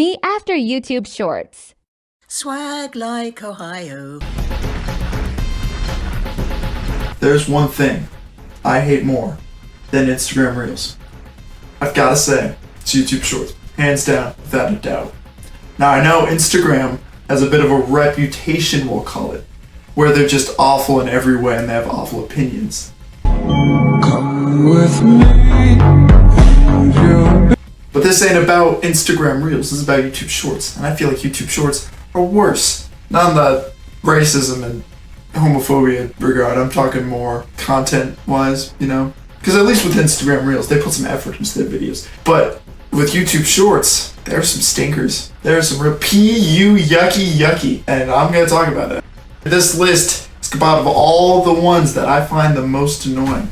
Me after YouTube Shorts. Swag like Ohio. There's one thing I hate more than Instagram Reels. I've got to say, it's YouTube Shorts. Hands down, without a doubt. Now, I know Instagram has a bit of a reputation, we'll call it, where they're just awful in every way and they have awful opinions. Come with me. But this ain't about Instagram Reels, this is about YouTube Shorts. And I feel like YouTube Shorts are worse. Not in the racism and homophobia regard, I'm talking more content-wise, you know? Because at least with Instagram Reels, they put some effort into their videos. But with YouTube Shorts, there are some stinkers. There are some real P-U yucky, and I'm going to talk about it. This list is compiled of all the ones that I find the most annoying.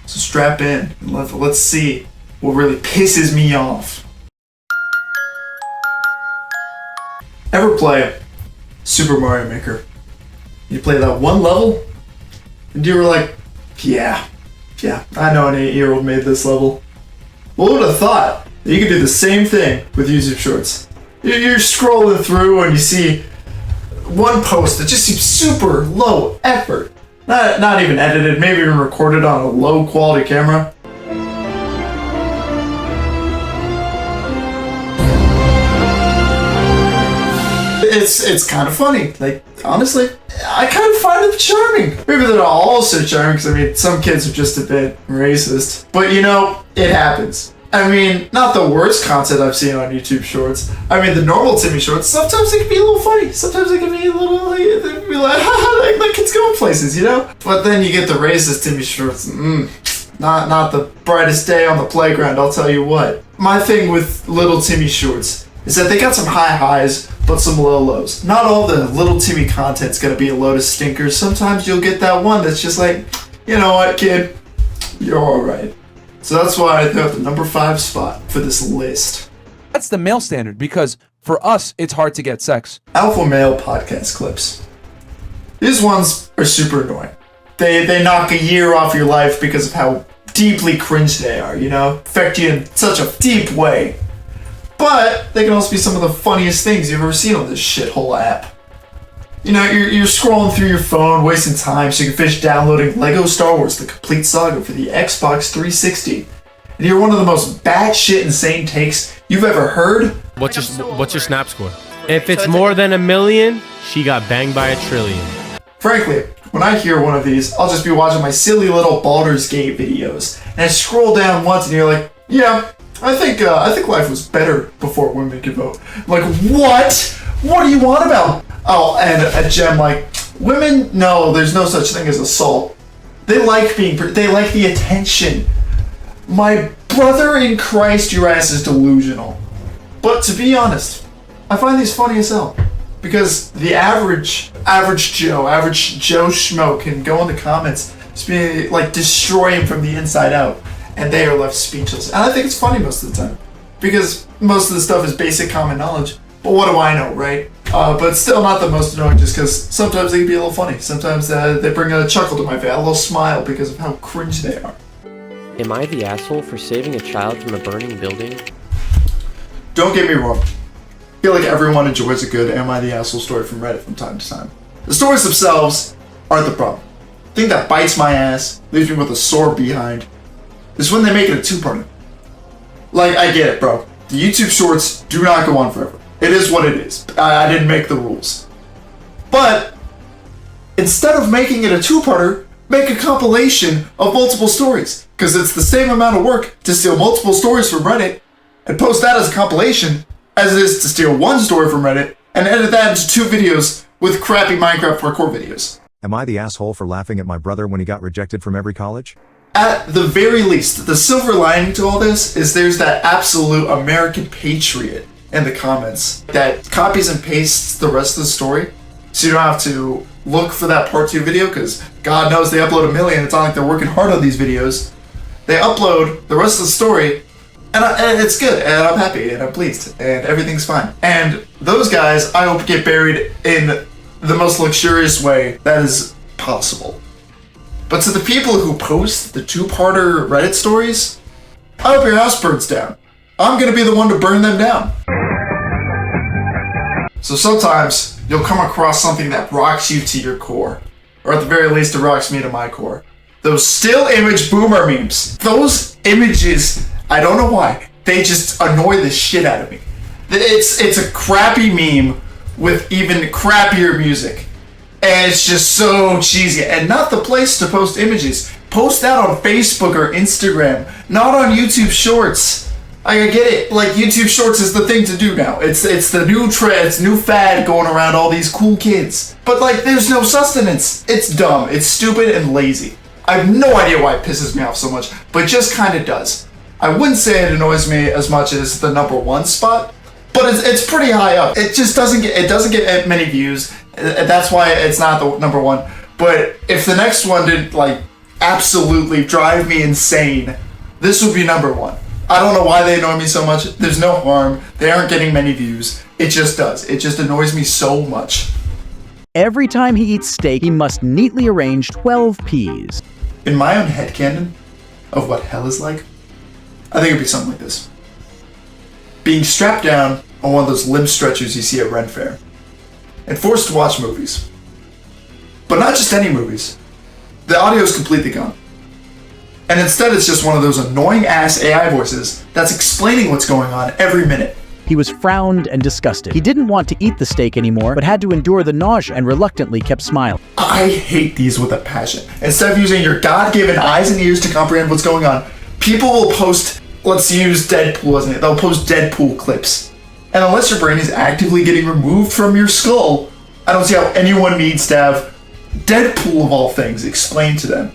So strap in, and let's see what really pisses me off. Ever play Super Mario Maker? You play that one level, and you were like, yeah, I know an 8-year-old made this level. Well, who would have thought that you could do the same thing with YouTube Shorts? You're scrolling through and you see one post that just seems super low effort. Not even edited, maybe even recorded on a low quality camera. It's kind of funny. Like, honestly, I kind of find it charming. Maybe they're not all so charming, because I mean, some kids are just a bit racist. But you know, it happens. I mean, not the worst content I've seen on YouTube Shorts. I mean, the normal Timmy Shorts, sometimes they can be a little funny. Sometimes they can be a little, like, they'd be like, haha, like kids going places, you know? But then you get the racist Timmy Shorts. Not the brightest day on the playground, I'll tell you what. My thing with little Timmy Shorts is that they got some high highs, but some low lows. Not all the little Timmy content's gonna be a load of stinkers. Sometimes you'll get that one that's just like, you know what, kid, you're alright. So that's why I got the number 5 spot for this list. That's the male standard, because for us, it's hard to get sex. Alpha male podcast clips. These ones are super annoying. They knock a year off your life because of how deeply cringe they are, you know? Affect you in such a deep way. But they can also be some of the funniest things you've ever seen on this shithole app. You know, you're scrolling through your phone, wasting time so you can finish downloading LEGO Star Wars: The Complete Saga for the Xbox 360. And you're one of the most batshit insane takes you've ever heard. What's your snap score? If it's more than 1 million, she got banged by 1 trillion. Frankly, when I hear one of these, I'll just be watching my silly little Baldur's Gate videos, and I scroll down once and you're like, yeah, I think life was better before women could vote. I'm like, what? What do you want about? Oh, and a gem like, women, no, there's no such thing as assault. They like the attention. My brother in Christ, your ass is delusional. But to be honest, I find these funny as hell. Because the average Joe Schmo can go in the comments, just be like, destroy him from the inside out. And they are left speechless. And I think it's funny most of the time. Because most of the stuff is basic common knowledge. But what do I know, right? But still not the most annoying, just because sometimes they can be a little funny. Sometimes they bring a chuckle to my face, a little smile because of how cringe they are. Am I the asshole for saving a child from a burning building? Don't get me wrong. I feel like everyone enjoys a good Am I the Asshole story from Reddit from time to time. The stories themselves aren't the problem. The thing that bites my ass, leaves me with a sore behind, is when they make it a 2-parter. Like, I get it, bro. The YouTube Shorts do not go on forever. It is what it is. I didn't make the rules. But instead of making it a 2-parter, make a compilation of multiple stories. Because it's the same amount of work to steal multiple stories from Reddit and post that as a compilation as it is to steal one story from Reddit and edit that into 2 videos with crappy Minecraft parkour videos. Am I the asshole for laughing at my brother when he got rejected from every college? At the very least, the silver lining to all this is there's that absolute American patriot in the comments that copies and pastes the rest of the story, so you don't have to look for that part 2 video, because God knows they upload 1 million. It's not like they're working hard on these videos. They upload the rest of the story, and it's good, and I'm happy, and I'm pleased, and everything's fine. And those guys, I hope, get buried in the most luxurious way that is possible. But to the people who post the 2-parter Reddit stories, I hope your house burns down. I'm gonna be the one to burn them down. So sometimes you'll come across something that rocks you to your core. Or at the very least, it rocks me to my core. Those still image boomer memes. Those images, I don't know why, they just annoy the shit out of me. It's a crappy meme with even crappier music. And it's just so cheesy. And not the place to post images. Post that on Facebook or Instagram, not on YouTube Shorts. I get it. Like, YouTube Shorts is the thing to do now. It's the new trend, it's new fad going around all these cool kids. But, like, there's no sustenance. It's dumb. It's stupid and lazy. I have no idea why it pisses me off so much, but it just kind of does. I wouldn't say it annoys me as much as the number one spot, but it's pretty high up. It just doesn't get many views. That's why it's not the number one. But if the next one did, like, absolutely drive me insane, this would be number one. I don't know why they annoy me so much. There's no harm. They aren't getting many views. It just does. It just annoys me so much. Every time he eats steak, he must neatly arrange 12 peas. In my own headcanon of what hell is like, I think it'd be something like this. Being strapped down on one of those limb stretchers you see at Ren Fair, and forced to watch movies. But not just any movies. The audio is completely gone. And instead it's just one of those annoying ass AI voices that's explaining what's going on every minute. He was frowned and disgusted. He didn't want to eat the steak anymore, but had to endure the nausea and reluctantly kept smiling. I hate these with a passion. Instead of using your God-given eyes and ears to comprehend what's going on, people will post, let's use Deadpool as an example, they'll post Deadpool clips. And unless your brain is actively getting removed from your skull, I don't see how anyone needs to have Deadpool of all things explained to them.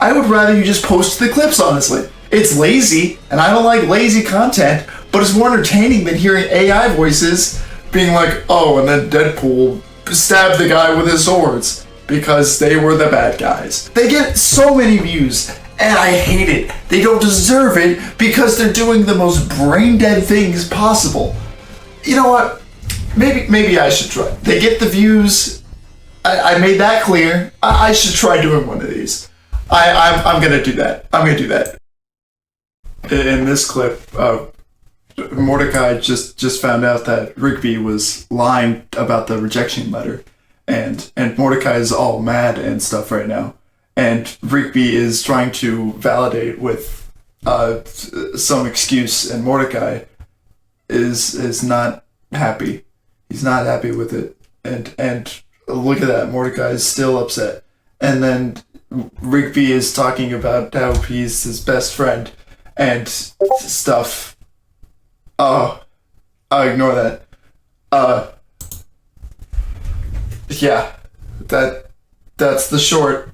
I would rather you just post the clips, honestly. It's lazy, and I don't like lazy content, but it's more entertaining than hearing AI voices being like, oh, and then Deadpool stabbed the guy with his swords because they were the bad guys. They get so many views, and I hate it. They don't deserve it because they're doing the most brain-dead things possible. You know what? Maybe I should try. They get the views. I made that clear. I should try doing one of these. I'm gonna do that. I'm gonna do that. In this clip, Mordecai just found out that Rigby was lying about the rejection letter, and Mordecai is all mad and stuff right now, and Rigby is trying to validate with some excuse, and Mordecai is not happy. He's not happy with it, and look at that, Mordecai is still upset, and then Rigby is talking about how he's his best friend and stuff. Oh, I'll ignore that. Yeah, that's the short.